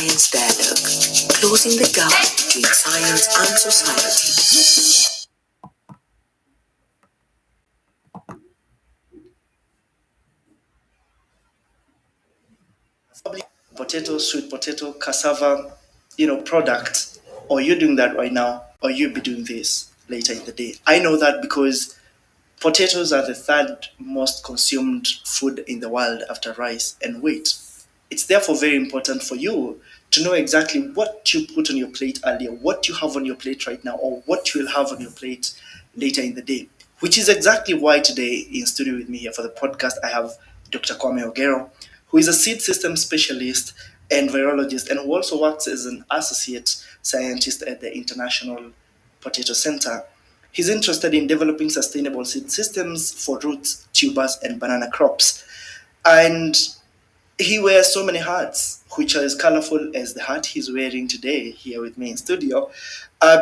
Science Dialogue, closing the gap between science and society. Potato, sweet potato, cassava, product, or you're doing that right now, or you'll be doing this later in the day. I know that because potatoes are the third most consumed food in the world after rice and wheat. It's therefore very important for you to know exactly what you put on your plate earlier, what you have on your plate right now, or what you will have on your plate later in the day. Which is exactly why today in studio with me here for the podcast, I have Dr. Ogero, who is a seed system specialist and virologist, and who also works as an associate scientist at the International Potato Center. He's interested in developing sustainable seed systems for roots, tubers, and banana crops. And he wears so many hats, which are as colorful as the hat he's wearing today here with me in studio,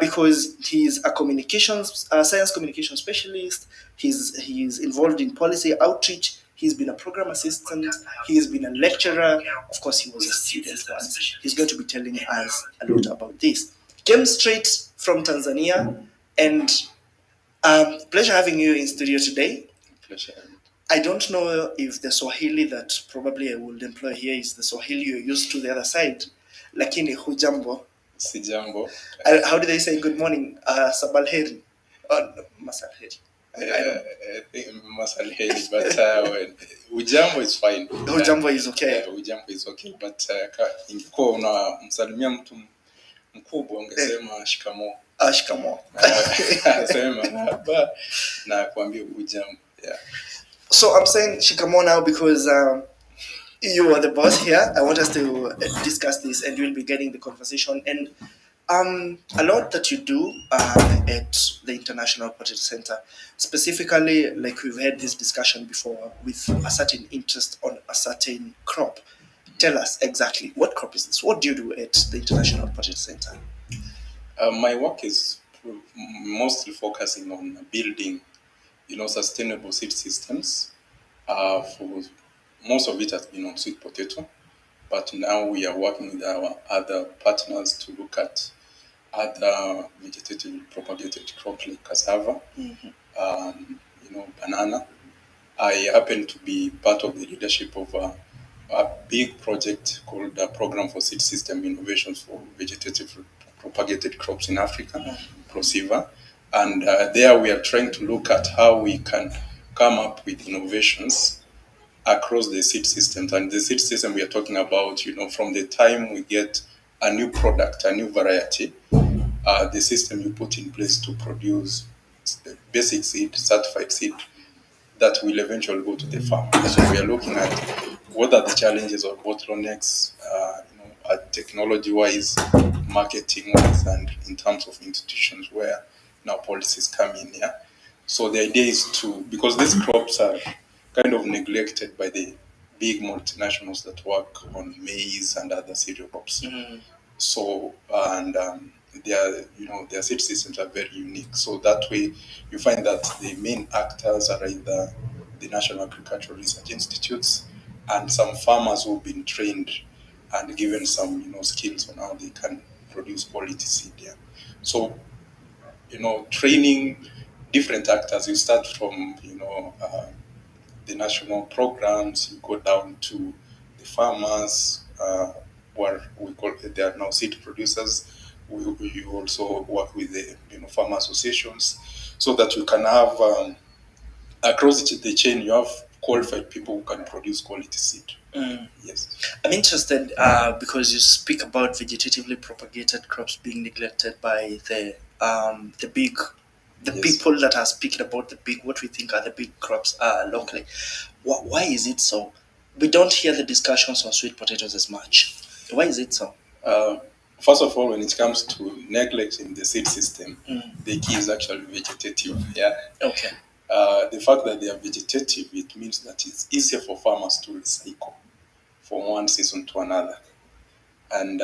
because he's a science communication specialist. He's involved in policy outreach. He's been a program assistant. He's been a lecturer. Of course, he was a student once. He's going to be telling us a lot about this. Came straight from Tanzania, and pleasure having you in studio today. Pleasure. I don't know if the Swahili that probably I would employ here is the Swahili you're used to the other side. Lakini hujambo. Sijambo. How do they say good morning? Sabalheri. Or masalheri. I think masalheri, but hujambo is fine. Hujambo is okay. Hujambo is okay, but ingekuwa unamsalimia mtu mkubwa ungesema shikamoo. Shikamoo. Sema marhaba na kuambia hujambo. Yeah. So I'm saying shikamoo now because you are the boss here. I want us to discuss this, and we'll be getting the conversation. And a lot that you do at the International Potato Center, specifically, like we've had this discussion before, with a certain interest on a certain crop. Tell us exactly, what crop is this? What do you do at the International Potato Center? My work is mostly focusing on building sustainable seed systems. For most of it has been on sweet potato, but now we are working with our other partners to look at other vegetatively propagated crops like cassava, banana. I happen to be part of the leadership of a big project called the Program for Seed System Innovations for Vegetatively Propagated Crops in Africa, PROSIVA. And there we are trying to look at how we can come up with innovations across the seed systems. And the seed system we are talking about, from the time we get a new product, a new variety, the system you put in place to produce basic seed, certified seed, that will eventually go to the farm. So we are looking at what are the challenges or bottlenecks, technology-wise, marketing-wise, and in terms of institutions where now policies come in. Yeah. So the idea is because these crops are kind of neglected by the big multinationals that work on maize and other cereal crops. So their seed systems are very unique. So that way you find that the main actors are either the National Agricultural Research Institutes and some farmers who've been trained and given some skills on how they can produce quality seed. Yeah. So training different actors. You start from the national programs. You go down to the farmers, where we call they are now seed producers. You also work with the farmer associations, so that you can have across the chain. You have qualified people who can produce quality seed. Yes, I'm interested because you speak about vegetatively propagated crops being neglected by the big, people that are speaking about what we think are the big crops locally. Why is it so? We don't hear the discussions on sweet potatoes as much. Why is it so? First of all, when it comes to neglect in the seed system, the key is actually vegetative. Yeah. Okay. The fact that they are vegetative, it means that it's easier for farmers to recycle from one season to another. And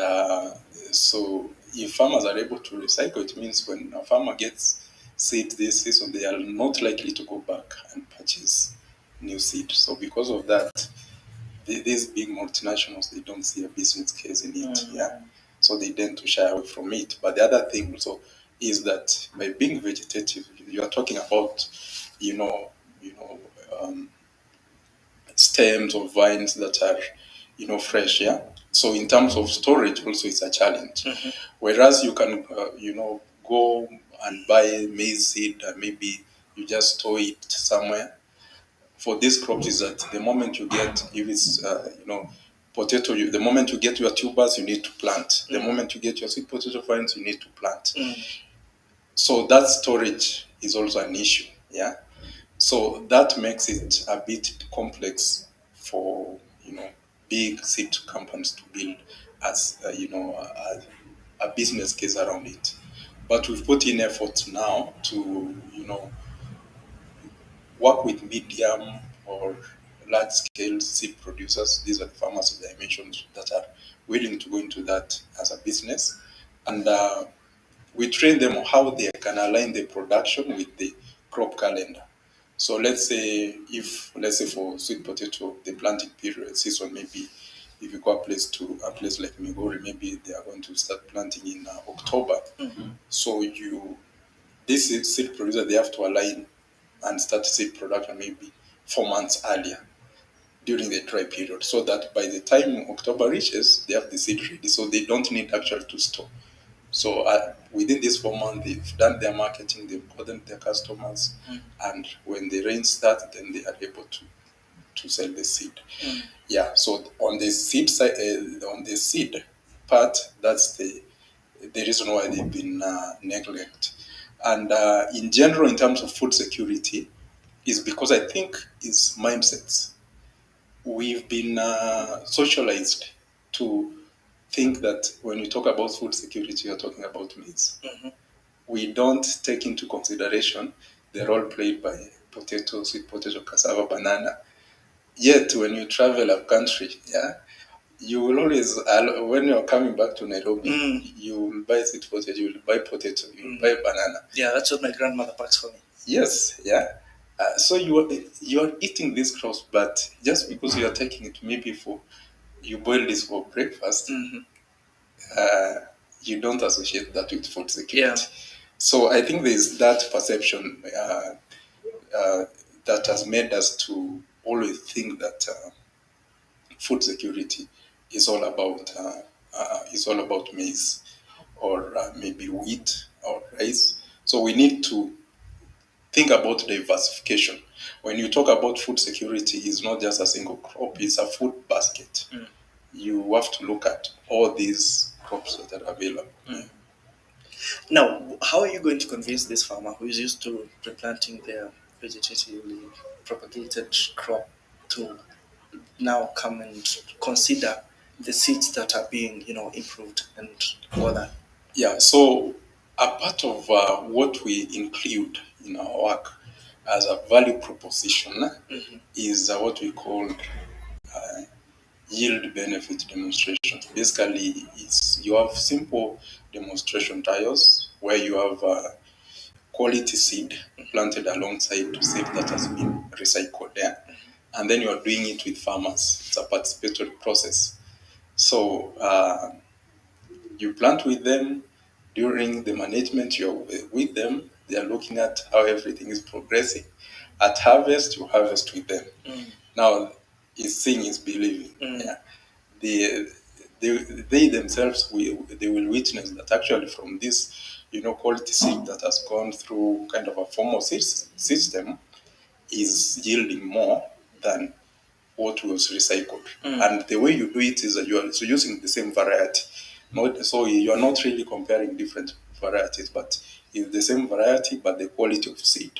so if farmers are able to recycle, it means when a farmer gets seed this season, they are not likely to go back and purchase new seed. So because of that, these big multinationals, they don't see a business case in it. Yeah, so they tend to shy away from it. But the other thing also is that by being vegetative, you are talking about, you know, you know, um, stems or vines that are, fresh. Yeah. So in terms of storage, also it's a challenge. Whereas you can, go and buy maize seed and maybe you just store it somewhere. For these crops, is that the moment you get, if it's, potato, the moment you get your tubers, you need to plant. The moment you get your sweet potato vines, you need to plant. So that storage is also an issue. Yeah. So that makes it a bit complex for, big seed companies to build as, a business case around it. But we've put in effort now to, work with medium or large scale seed producers. These are the farmers that I mentioned that are willing to go into that as a business. And we train them on how they can align the production with the crop calendar. So let's say for sweet potato, the planting period season, maybe if you go a place like Migori, maybe they are going to start planting in October. So this seed producer, they have to align and start seed production maybe 4 months earlier during the dry period, so that by the time October reaches, they have the seed ready, so they don't need actually to store. So within this 4 months, they've done their marketing, they've gotten their customers, and when the rain starts, then they are able to sell the seed. Yeah. So on the seed side, on the seed part, that's the reason why they've been neglected. And in general, in terms of food security, is because I think it's mindsets. We've been socialized to think that when we talk about food security, you're talking about maize. We don't take into consideration the role played by potato, sweet potato, cassava, banana. Yet, when you travel a country, yeah, you will always, when you're coming back to Nairobi, you will buy sweet potato, you will buy potato, you will buy banana. Yeah, that's what my grandmother packs for me. Yes, yeah. So you are eating these crops, but just because you are taking it, maybe you boil this for breakfast, uh, you don't associate that with food security. Yeah. So I think there's that perception that has made us to always think that food security is all about maize or maybe wheat or rice. So we need to think about diversification. When you talk about food security, it's not just a single crop, it's a food basket. You have to look at all these crops that are available. Now, how are you going to convince this farmer who is used to replanting their vegetatively propagated crop to now come and consider the seeds that are being, improved and all that? Yeah, so a part of what we include in our work as a value proposition is what we call yield benefit demonstration. Basically, you have simple demonstration trials where you have quality seed planted alongside seed that has been recycled there. And then you are doing it with farmers. It's a participatory process. So you plant with them. During the management, you're with them. They are looking at how everything is progressing. At harvest, you harvest with them. Now, seeing is believing. Yeah. They themselves they will witness that actually from this quality seed that has gone through kind of a formal system is yielding more than what was recycled. And the way you do it is that you are using the same variety. So you are not really comparing different varieties, but it's the same variety, but the quality of seed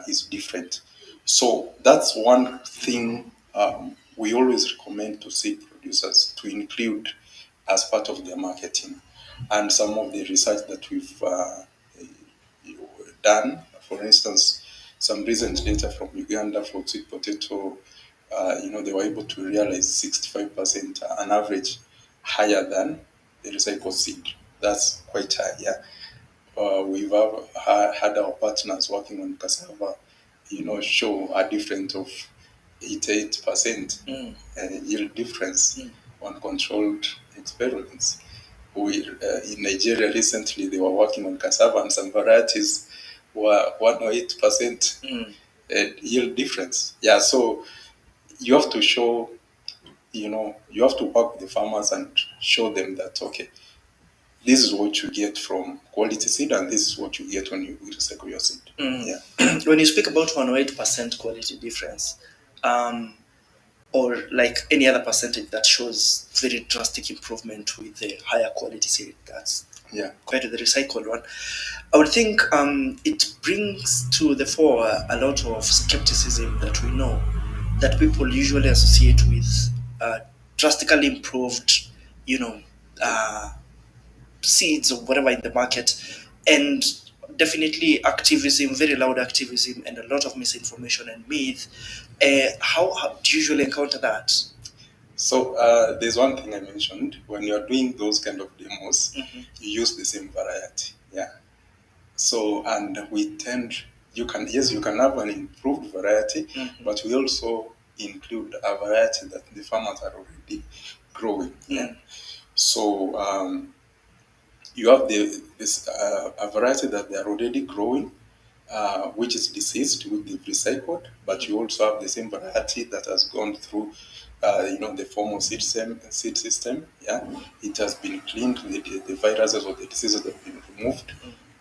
is different. So that's one thing we always recommend to seed producers to include as part of their marketing. And some of the research that we've done, for instance, some recent data from Uganda for sweet potato, they were able to realize 65% on average higher than the recycled seed. That's quite high, yeah. We've had our partners working on cassava, show a difference of 88% yield difference on controlled experiments. In Nigeria recently, they were working on cassava, and some varieties were 108% yield difference. Yeah, so you have to show, you have to work with the farmers and show them that, okay, this is what you get from quality seed, and this is what you get when you recycle your seed. Yeah. When you speak about 108% quality difference, or like any other percentage that shows very drastic improvement with the higher quality seed, that's compared to the recycled one, I would think it brings to the fore a lot of skepticism that we know that people usually associate with drastically improved, seeds or whatever in the market, and definitely activism, very loud activism, and a lot of misinformation and myth. How do you usually encounter that? So there's one thing I mentioned. When you're doing those kind of demos, you use the same variety. Yeah. So, and we tend, you can have an improved variety, but we also include a variety that the farmers are already growing. Yeah. So you have a variety that they are already growing, which is diseased, with the recycled, but you also have the same variety that has gone through, the formal seed system. Yeah, it has been cleaned, the viruses or the diseases have been removed,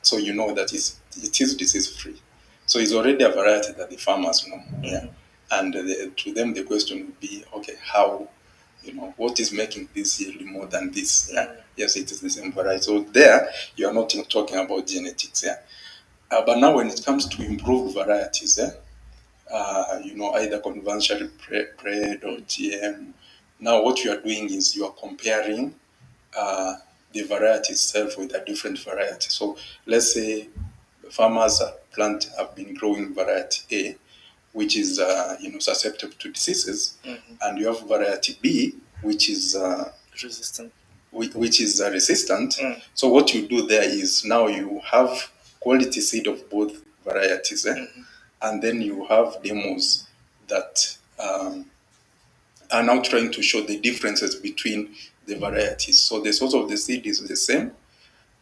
so you know that it is disease free. So it's already a variety that the farmers know. Yeah, and to them the question would be, okay, how? What is making this yield more than this? Yeah. Yes, it is the same variety. So there, you are not talking about genetics. Yeah. But now when it comes to improved varieties, either conventional bred or GM, now what you are doing is you are comparing the variety itself with a different variety. So let's say farmers have been growing variety A, which is susceptible to diseases, and you have variety B, which is Resistant. which is resistant. So what you do there is now you have quality seed of both varieties, and then you have demos that are now trying to show the differences between the varieties. So the source of the seed is the same,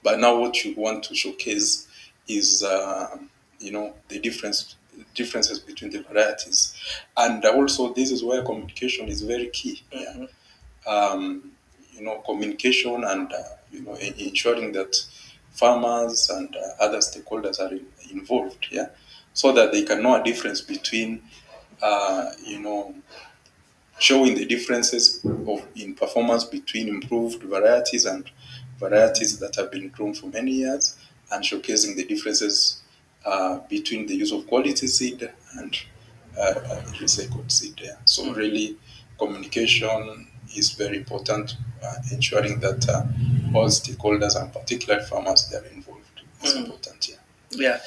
but now what you want to showcase is the differences between the varieties. And also this is where communication is very key. Yeah. Communication and ensuring that farmers and other stakeholders are involved, yeah, so that they can know a difference between showing the differences in performance between improved varieties and varieties that have been grown for many years, and showcasing the differences between the use of quality seed and recycled seed. Yeah. So really, communication is very important, ensuring that all stakeholders and particularly farmers, they are involved. It's important. Yeah. Yeah,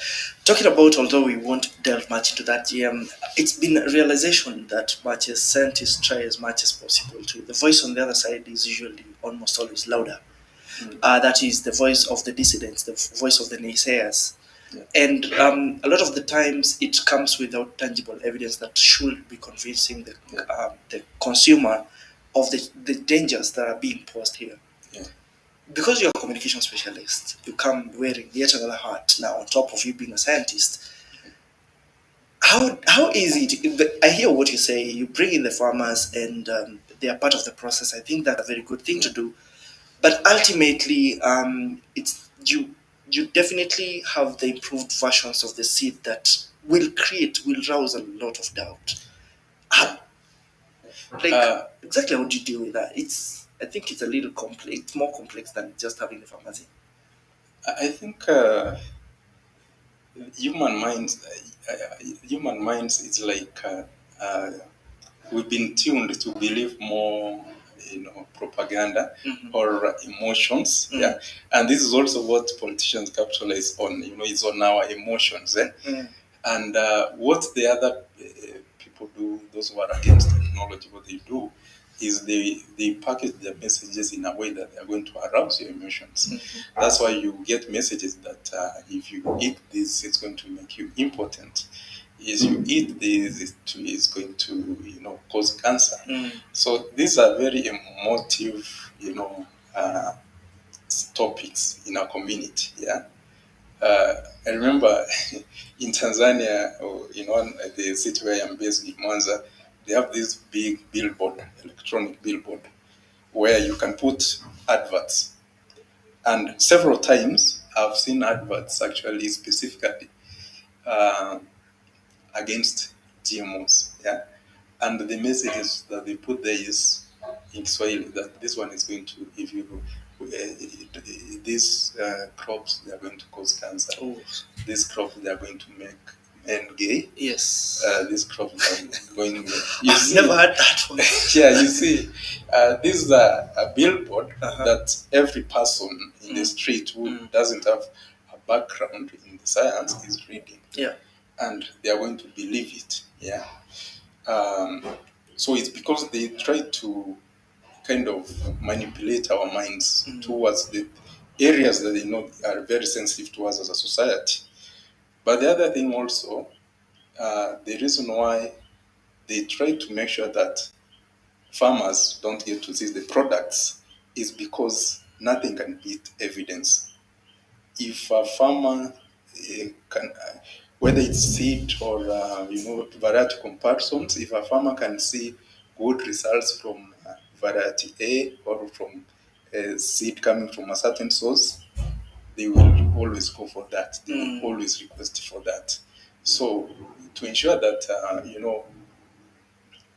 talking about, although we won't delve much into that, it's been a realization that much as scientists try as much as possible to, the voice on the other side is usually almost always louder. That is the voice of the dissidents, the voice of the naysayers. Yeah. And a lot of the times it comes without tangible evidence that should be convincing the consumer of the dangers that are being posed here. Yeah. Because you're a communication specialist, you come wearing yet another hat now on top of you being a scientist. How easy I hear what you say, you bring in the farmers and they are part of the process. I think that's a very good thing to do. But ultimately, it's you definitely have the improved versions of the seed that will rouse a lot of doubt. Exactly how do you deal with that? I think it's a little complex. It's more complex than just having the pharmacy. I think human minds, is like we've been tuned to believe more, propaganda or emotions. Yeah, and this is also what politicians capitalize on. It's on our emotions. And what the other people do, those who are against technology, what they do is they package their messages in a way that they are going to arouse your emotions. That's why you get messages that if you eat this, it's going to make you impotent. is you eat this, it's going to, cause cancer. So these are very emotive, topics in our community. Yeah. I remember in Tanzania, or in the city where I'm based in Mwanza, they have this big billboard, electronic billboard, where you can put adverts. And several times I've seen adverts actually specifically uh, against GMOs. Yeah. And the messages that they put there is in Swahili that this one is going to, if you, these crops, they are going to cause cancer. Oh. These crops, they are going to make men gay. Yes. These crops are going to. I've never heard that one. Yeah, you see, this is a billboard that every person in the street who doesn't have a background in the science is reading. Yeah. And they are going to believe it. Yeah. So it's because they try to kind of manipulate our minds towards the areas that they know are very sensitive to us as a society. But the other thing also, the reason why they try to make sure that farmers don't get to see the products is because nothing can beat evidence. If a farmer can, whether it's seed or variety comparisons, if a farmer can see good results from variety A or from a seed coming from a certain source, they will always go for that. They will always request for that. So to ensure that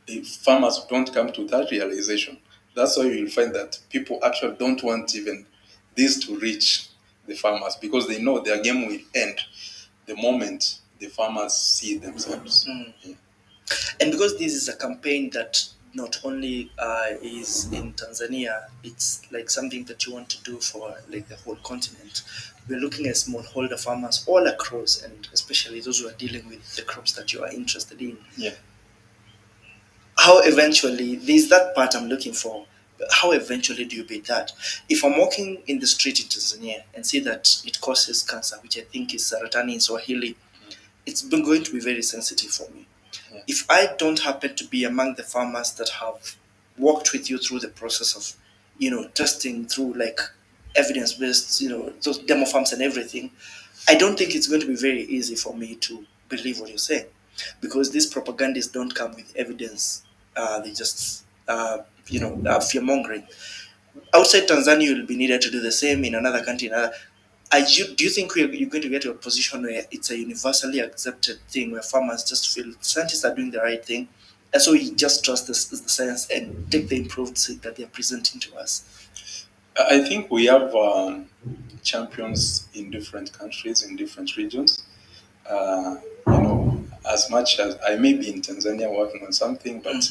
if farmers don't come to that realization, that's why you'll find that people actually don't want even this to reach the farmers, because they know their game will end the moment the farmers see themselves. Yeah. And because this is a campaign that not only is in Tanzania, it's like something that you want to do for like the whole continent. We're looking at smallholder farmers all across, and especially those who are dealing with the crops that you are interested in. Yeah. How eventually, there's that part I'm looking for. How eventually do you beat that? If I'm walking in the street in Tanzania and see that it causes cancer, which I think is saratani in Swahili, it's been going to be very sensitive for me. Yeah. If I don't happen to be among the farmers that have walked with you through the process of, testing through like evidence-based, those demo farms and everything, I don't think it's going to be very easy for me to believe what you're saying, because these propagandists don't come with evidence. They just, fear mongering. Outside Tanzania, you'll be needed to do the same in another country. Do you think you're going to get to a position where it's a universally accepted thing, where farmers just feel scientists are doing the right thing, and so you just trust the science and take the improved seed that they're presenting to us? I think we have champions in different countries, in different regions. As much as I may be in Tanzania working on something, but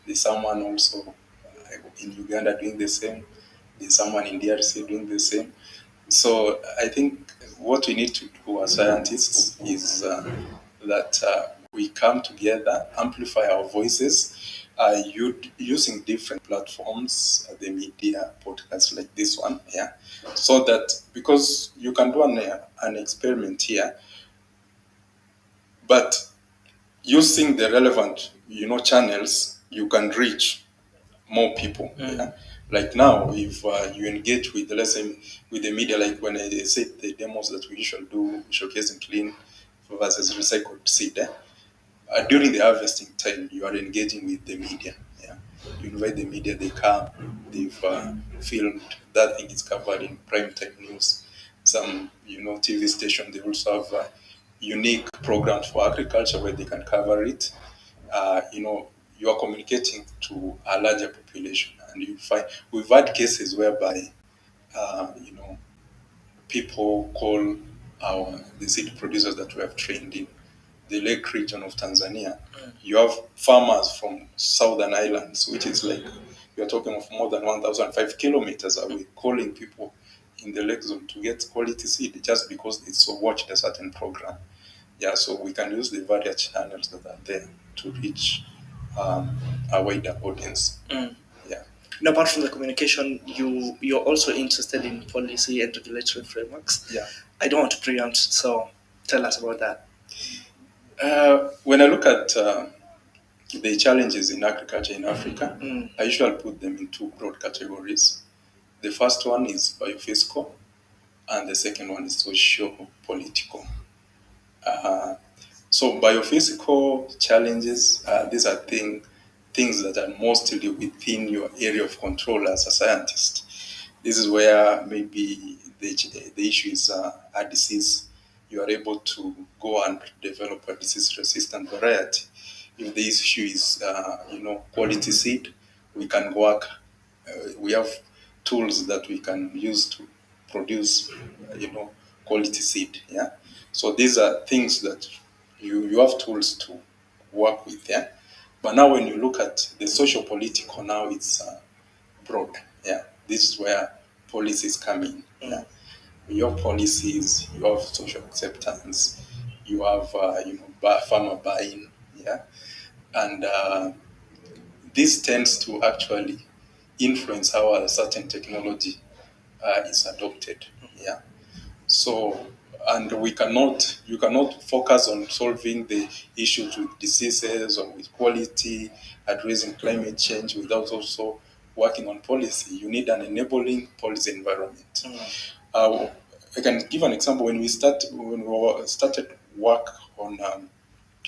there's someone also in Uganda doing the same. There's someone in DRC doing the same. So I think what we need to do as scientists is that we come together, amplify our voices, using different platforms, the media, podcasts like this one, yeah. So that, because you can do an experiment here, but using the relevant, channels, you can reach more people. Yeah? Like now, if you engage with, let's say, with the media, like when I said the demos that we usually do, showcasing clean versus recycled seed, during the harvesting time, you are engaging with the media. Yeah? You invite the media, they come, they've filmed, that thing is covered in prime time news. Some, TV station, they also have unique programs for agriculture where they can cover it. You are communicating to a larger population, and you find we've had cases whereby people call the seed producers that we have trained in the lake region of Tanzania. You have farmers from southern islands, which is like you're talking of more than 1,005 kilometers away, calling people in the lake zone to get quality seed just because they so watched a certain program. Yeah, so we can use the various channels that are there to reach a wider audience. Yeah. And apart from the communication, you're also interested in policy and regulatory frameworks. Yeah. I don't want to preempt, so tell us about that. When I look at the challenges in agriculture in Africa, I usually put them in two broad categories. The first one is biophysical, and the second one is socio-political. Uh, so biophysical challenges, these are things that are mostly within your area of control as a scientist. This is where maybe the issue is a disease. You are able to go and develop a disease-resistant variety. If the issue is, quality seed, we can work. We have tools that we can use to produce, quality seed. Yeah. So these are things that you have tools to work with. Yeah. But now when you look at the social political, now it's broad. Yeah, this is where policies come in. Yeah, you have policies, you have social acceptance, you have farmer buy-in. Yeah, and this tends to actually influence how a certain technology is adopted. Yeah, so, and you cannot focus on solving the issues with diseases or with quality, addressing climate change without also working on policy. You need an enabling policy environment. Uh, I can give an example. When we started work on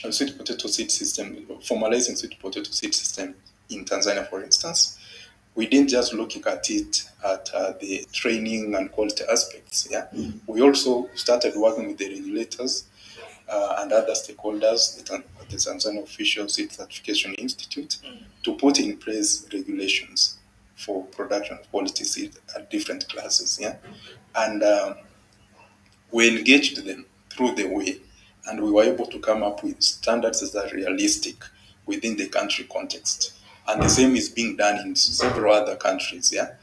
a sweet potato seed system, formalizing sweet potato seed system in Tanzania, for instance, we didn't just look at it at the training and quality aspects. Yeah, we also started working with the regulators and other stakeholders, the Tanzania Official Seed Certification Institute, to put in place regulations for production of quality seed at different classes. Yeah, and we engaged them through the way, and we were able to come up with standards that are realistic within the country context. And the same is being done in several other countries. Yeah,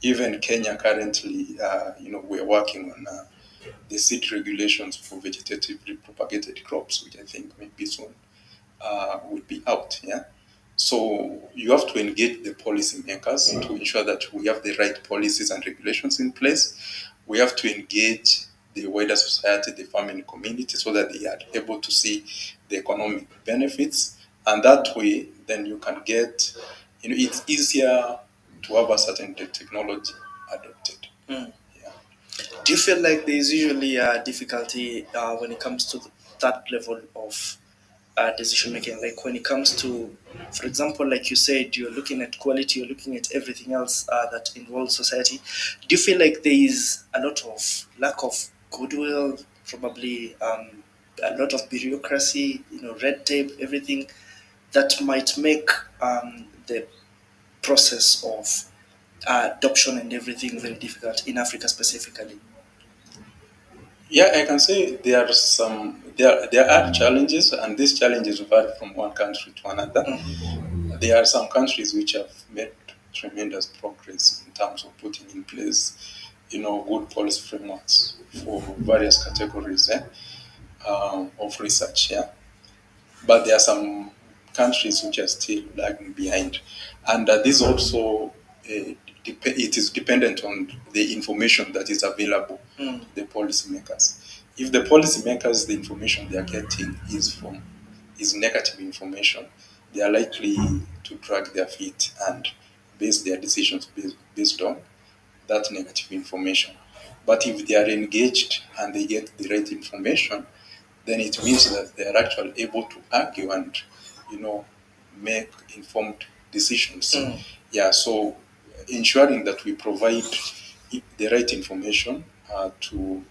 even Kenya currently, we're working on the seed regulations for vegetatively propagated crops, which I think maybe soon will be out. Yeah. So you have to engage the policymakers to ensure that we have the right policies and regulations in place. We have to engage the wider society, the farming community, so that they are able to see the economic benefits. And that way, then you can get, it's easier to have a certain technology adopted. Yeah. Do you feel like there's usually a difficulty when it comes to that level of decision making? Like when it comes to, for example, like you said, you're looking at quality, you're looking at everything else that involves society. Do you feel like there is a lot of lack of goodwill, probably a lot of bureaucracy, red tape, everything that might make the process of adoption and everything very difficult in Africa specifically? Yeah, I can say there are challenges, and these challenges vary from one country to another. There are some countries which have made tremendous progress in terms of putting in place, good policy frameworks for various categories of research. Yeah, but there are some countries which are still lagging behind, and this also it is dependent on the information that is available to the policymakers. If the policymakers, the information they are getting is negative information, they are likely to drag their feet and base their decisions based on that negative information. But if they are engaged and they get the right information, then it means that they are actually able to argue and, make informed decisions. Yeah, so ensuring that we provide the right information to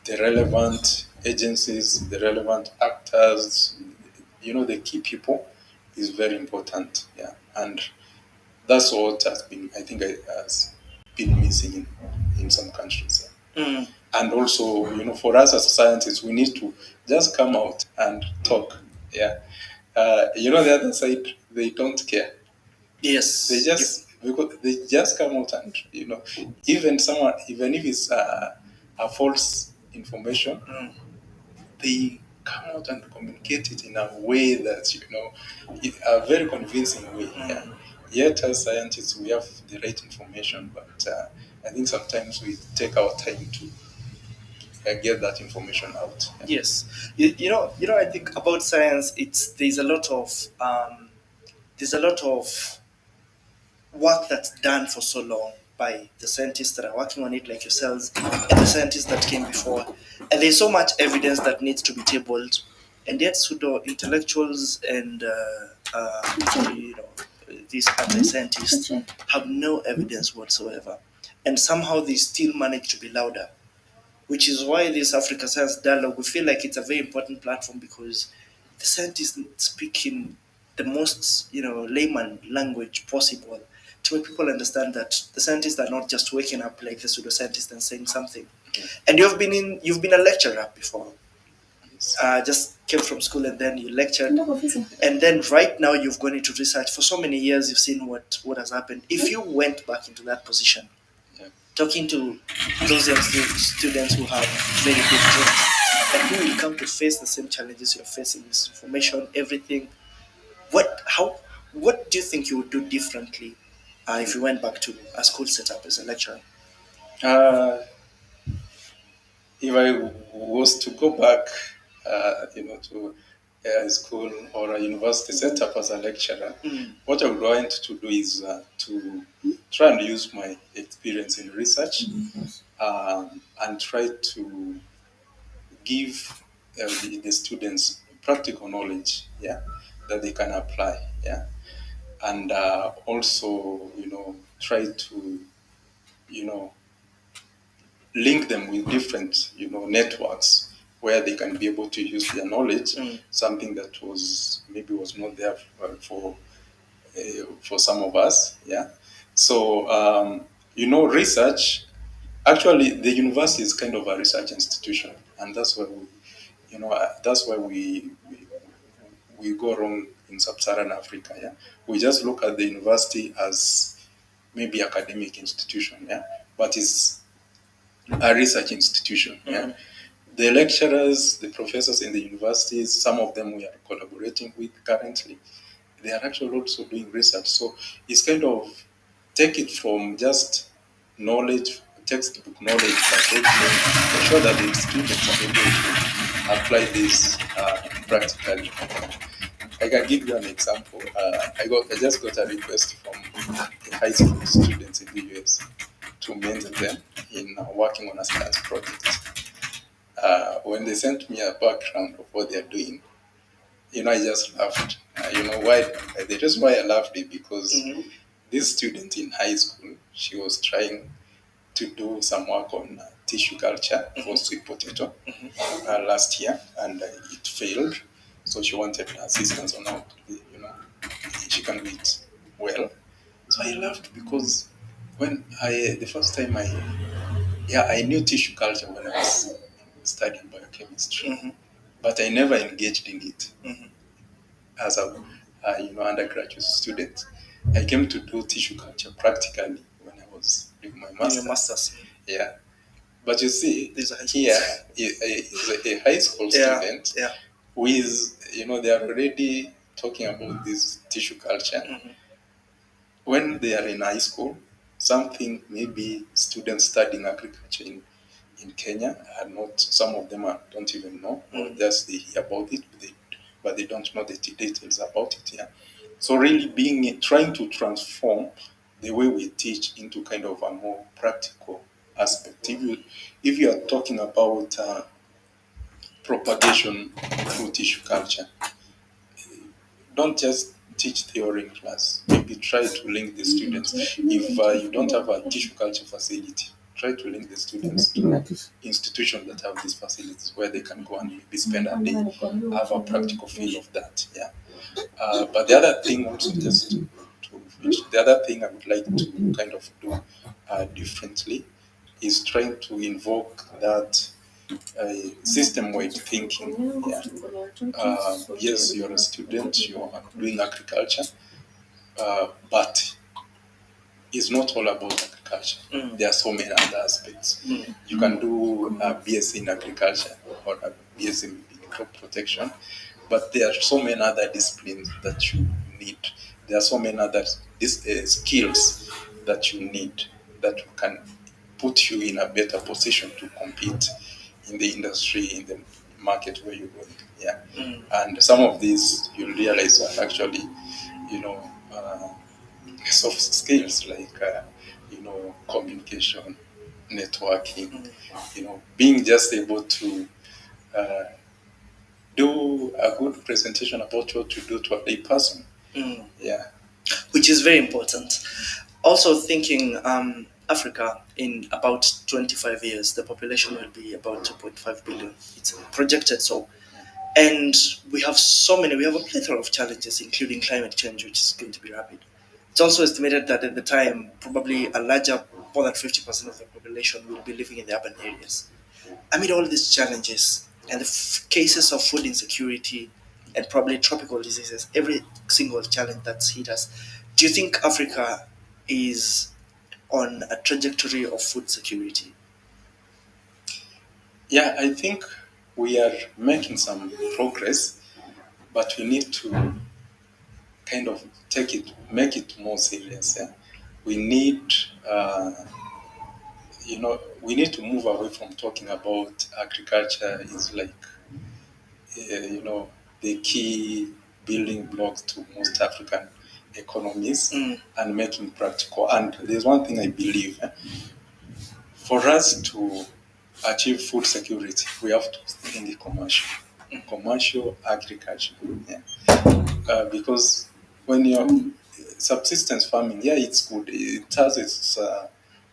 the relevant agencies, the relevant actors, the key people is very important. Yeah, and that's what has been, I think, has been missing in some countries. And also, for us as scientists, we need to just come out and talk. Yeah. The other side, they don't care. Yes. They just because they just come out and even if it's a false information, they come out and communicate it in a way that a very convincing way. Yeah. Yet as scientists, we have the right information, but I think sometimes we take our time to get that information out. Yes, I think about science. There's a lot of work that's done for so long by the scientists that are working on it, like yourselves, and the scientists that came before. And there's so much evidence that needs to be tabled, and yet pseudo intellectuals and these anti-scientists have no evidence whatsoever, and somehow they still manage to be louder, which is why this Africa Science Dialogue, we feel like it's a very important platform because the scientists speak in the most, layman language possible to make people understand that the scientists are not just waking up like the pseudoscientists and saying something. And you've been a lecturer before. Just came from school and then you lectured, and then right now you've gone into research for so many years. You've seen what has happened. If you went back into that position, Yeah. talking to those young students who have very big dreams and who will come to face the same challenges you're facing, misinformation, everything. What do you think you would do differently if you went back to a school setup as a lecturer? Uh, if I was to go back, to a school or a university set up as a lecturer, what I would want to do is to try and use my experience in research and try to give the students practical knowledge, yeah, that they can apply, yeah, and also, try to, you know, link them with different, networks where they can be able to use their knowledge, something that was not there for some of us, yeah. So research. Actually, the university is kind of a research institution, and that's why we go wrong in sub-Saharan Africa. Yeah, we just look at the university as maybe academic institution. Yeah, but it's a research institution. Yeah, the lecturers, the professors in the universities, some of them we are collaborating with currently, they are actually also doing research. So it's kind of take it from just knowledge, textbook knowledge, but also ensure that the students are able to apply this practically. I can give you an example. I just got a request from the high school students in the US to mentor them in working on a science project. When they sent me a background of what they are doing, I just laughed. Why? The reason why I laughed is because this student in high school, she was trying to do some work on tissue culture for sweet potato last year, and it failed. So she wanted assistance on how she can do it well. So I laughed because when the first time I knew tissue culture when I was studying biochemistry, but I never engaged in it as a undergraduate student. I came to do tissue culture practically when I was doing my master's. Your masters. Yeah, but you see, There's a high here is a high school student who is, they are already talking about this tissue culture. When they are in high school, something maybe students studying agriculture in Kenya are not, some of them don't even know, or just they hear about it, but they don't know the details about it. Yeah. So really trying to transform the way we teach into kind of a more practical aspect. If you are talking about propagation through tissue culture, don't just teach theory in class. Maybe try to link the students. If you don't have a tissue culture facility, try to link the students to institutions that have these facilities where they can go and maybe spend a day, have a practical feel of that. Yeah. But the other thing also, just the other thing I would like to kind of do differently is trying to invoke that system-wide thinking. Yeah. Yes, you're a student, you are doing agriculture, but it's not all about agriculture. There are so many other aspects. You can do a BSc in agriculture or a BSc in crop protection, but there are so many other disciplines that you need. There are so many other skills that you need that can put you in a better position to compete in the industry, in the market where you're going. Yeah. Mm. And some of these you'll realize are actually, you know, soft skills like, communication, networking, being just able to uh, do a good presentation about what you do to a lay person. Mm. Yeah. Which is very important. Also thinking Africa in about 25 years, the population will be about 2.5 billion. It's projected so. And we have a plethora of challenges, including climate change, which is going to be rapid. It's also estimated that at the time, probably a larger, more than 50% of the population will be living in the urban areas. Amid all these challenges and the cases of food insecurity and probably tropical diseases, every single challenge that's hit us, do you think Africa is on a trajectory of food security? Yeah, I think we are making some progress, but we need to kind of make it more serious. Yeah? We need, uh, we need to move away from talking about agriculture is like, the key building blocks to most African economies Mm. and making practical. And there's one thing I believe, for us to achieve food security, we have to think commercial agriculture. Yeah. Because when you're subsistence farming, yeah, it's good. It has its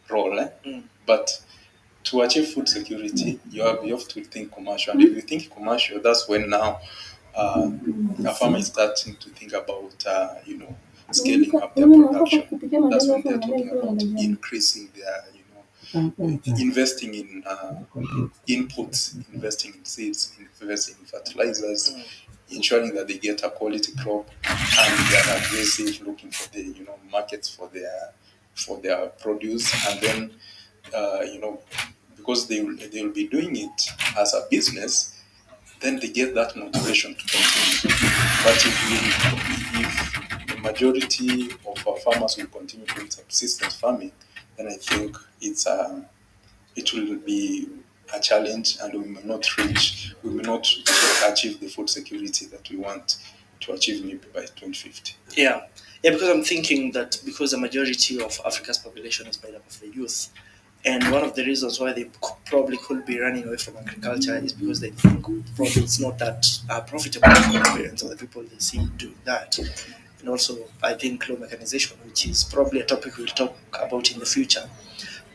role, Mm. but to achieve food security, you have to think commercial. And if you think commercial, that's when now a farmer is starting to think about, scaling up their production. That's when they're talking about increasing their, investing in inputs, investing in seeds, investing in fertilizers, ensuring that they get a quality crop, and they are aggressive, looking for the markets for their produce, and then because they will be doing it as a business, then they get that motivation to continue. But if the majority of our farmers will continue doing subsistence farming, then I think it will be a challenge, and we may not achieve the food security that we want to achieve maybe by 2050. Yeah, yeah, because I'm thinking that because the majority of Africa's population is made up of the youth, and one of the reasons why they probably could be running away from agriculture is because they think probably it's not that profitable for the parents or the people they see doing that. And also, I think low mechanization, which is probably a topic we'll talk about in the future.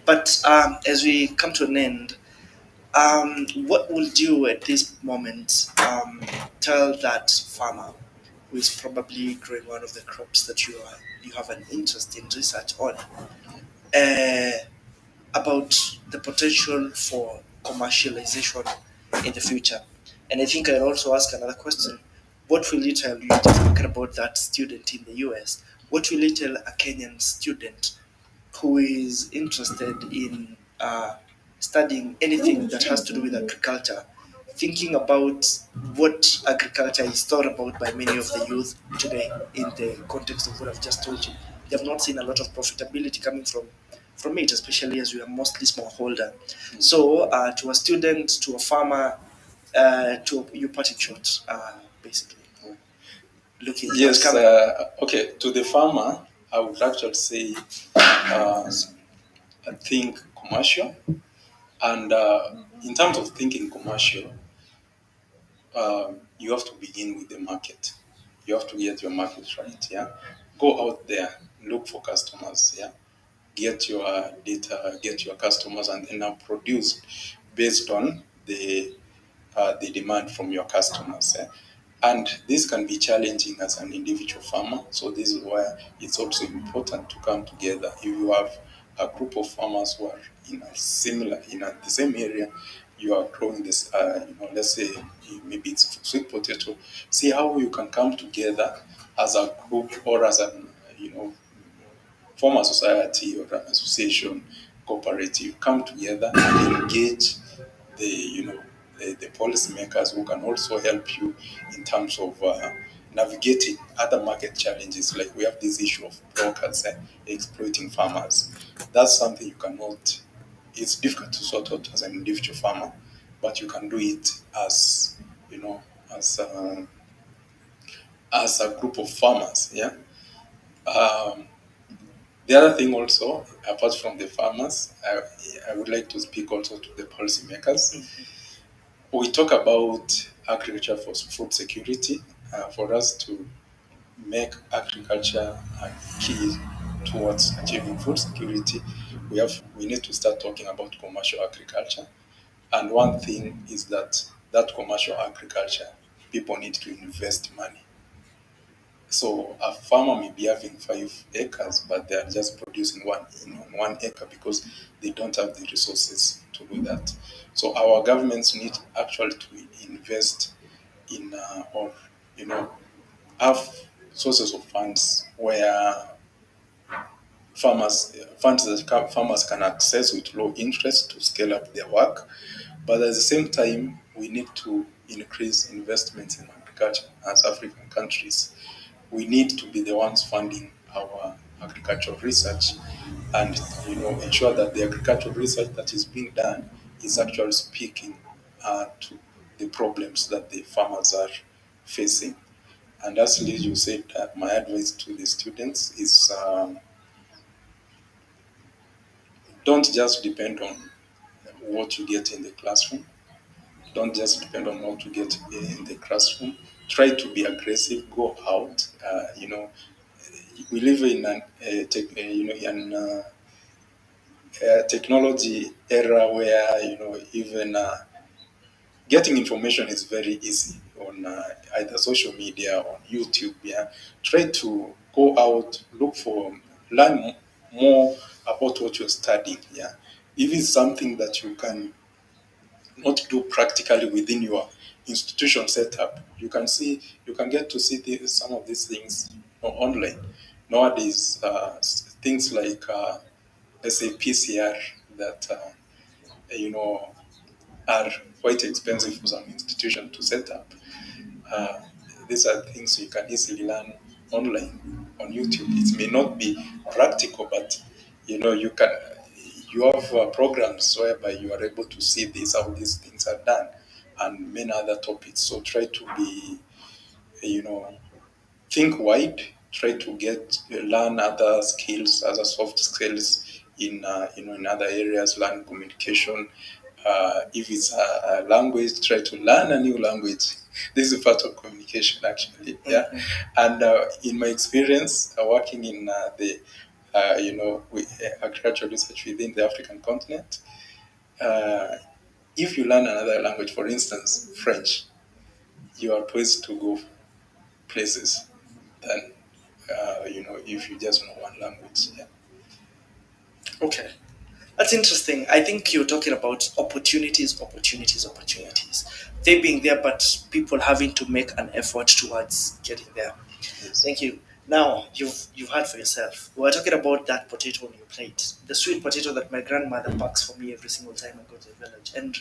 But as we come to an end, what would you at this moment tell that farmer who is probably growing one of the crops that you have an interest in research on uh, about the potential for commercialization in the future? And I think I'll also ask another question. What will you tell you just talking about that student in the US? What will you tell a Kenyan student who is interested in studying anything that has to do with agriculture, thinking about what agriculture is thought about by many of the youth today in the context of what I've just told you? They have not seen a lot of profitability coming from it, especially as we are mostly smallholder. So, to a student, to a farmer, to you parting shot, basically, looking what's Yes. coming. Okay. To the farmer, I would actually say, I think commercial, and in terms of thinking commercial, you have to begin with the market. You have to get your market right. Yeah, go out there, look for customers. Yeah, get your data, get your customers, and then now produce based on the demand from your customers. And this can be challenging as an individual farmer. So this is why it's also important to come together. If you have a group of farmers who are the same area, you are growing this, let's say maybe it's sweet potato. See how you can come together as a group or as an, form a society or an association, cooperative, come together and engage the policymakers who can also help you in terms of navigating other market challenges. Like we have this issue of brokers exploiting farmers. That's something you cannot. It's difficult to sort out as an individual farmer. but you can do it as, as as a group of farmers. Yeah. Um, the other thing also, apart from the farmers, I would like to speak also to the policymakers. We talk about agriculture for food security. For us to make agriculture a key towards achieving food security, we need to start talking about commercial agriculture. And one thing is that commercial agriculture, people need to invest money. So a farmer may be having 5 acres, but they are just producing on 1 acre because they don't have the resources to do that. So our governments need actually to invest in or have sources of funds where farmers can access with low interest to scale up their work. But at the same time, we need to increase investments in agriculture as African countries. We need to be the ones funding our agricultural research and ensure that the agricultural research that is being done is actually speaking to the problems that the farmers are facing. And as you said, my advice to the students is don't just depend on what you get in the classroom. Don't just depend on what you get in the classroom. Try to be aggressive. Go out. We live in a technology era where even getting information is very easy on either social media or YouTube. Yeah, try to go out, learn more about what you're studying. Yeah, if it's something that you can not do practically within your institution setup, you can get to see some of these things online nowadays. Things like let's say PCR that you know are quite expensive for some institution to set up. Uh, these are things you can easily learn online on YouTube. It may not be practical, but you can. You have programs whereby you are able to see how these things are done, and many other topics. So try to be, you know, think wide. Try to learn other skills, other soft skills in other areas. Learn communication. If it's a language, try to learn a new language. This is part of communication, actually. Yeah, and in my experience working in the agricultural research within the African continent, uh, if you learn another language, for instance, French, you are poised to go places than if you just know one language. Yeah. Okay. That's interesting. I think you're talking about opportunities, opportunities, opportunities. They being there, but people having to make an effort towards getting there. Yes. Thank you. Now you've heard for yourself. We were talking about that potato on your plate, the sweet potato that my grandmother packs for me every single time I go to the village. And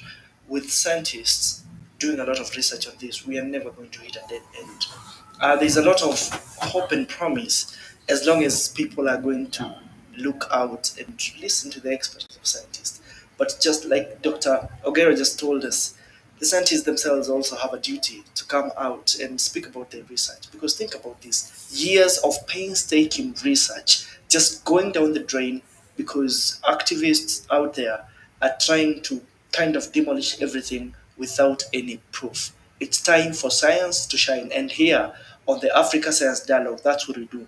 with scientists doing a lot of research on this, we are never going to hit a dead end. There's a lot of hope and promise as long as people are going to look out and listen to the experts of scientists. But just like Dr. Ogero just told us, the scientists themselves also have a duty to come out and speak about their research. Because think about this, years of painstaking research just going down the drain because activists out there are trying to kind of demolish everything without any proof. It's time for science to shine. And here on the Africa Science Dialogue, that's what we do.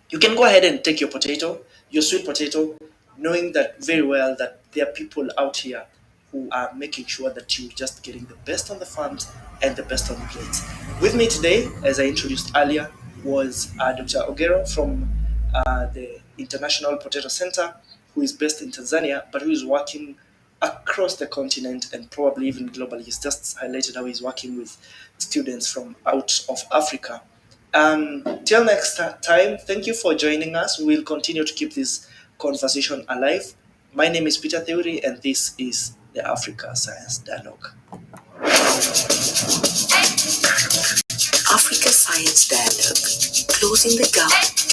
You can go ahead and take your potato, your sweet potato, knowing that very well that there are people out here who are making sure that you're just getting the best on the farms and the best on the plates. With me today, as I introduced earlier, was Dr. Ogero from the International Potato Center, who is based in Tanzania, but who is working across the continent and probably even globally. He's just highlighted how he's working with students from out of Africa. Till next time, thank you for joining us. We'll continue to keep this conversation alive. My name is Peter Theory, and this is the Africa Science Dialogue. Africa Science Dialogue, closing the gap